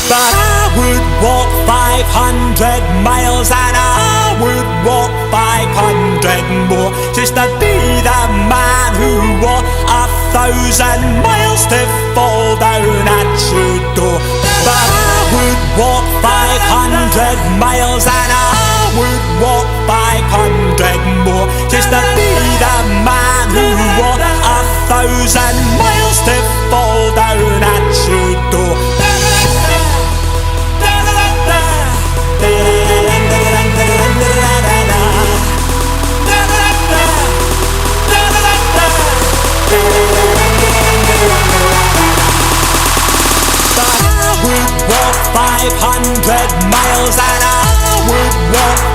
But I would walk 500 miles and I would walk 500 more just to be the man who walked 1,000 miles to fall down at your door. But I would walk 500 miles and I would walk 500 more just to be the man who walked 1,000 miles to fall down at your door. But I would walk 500 miles and I would walk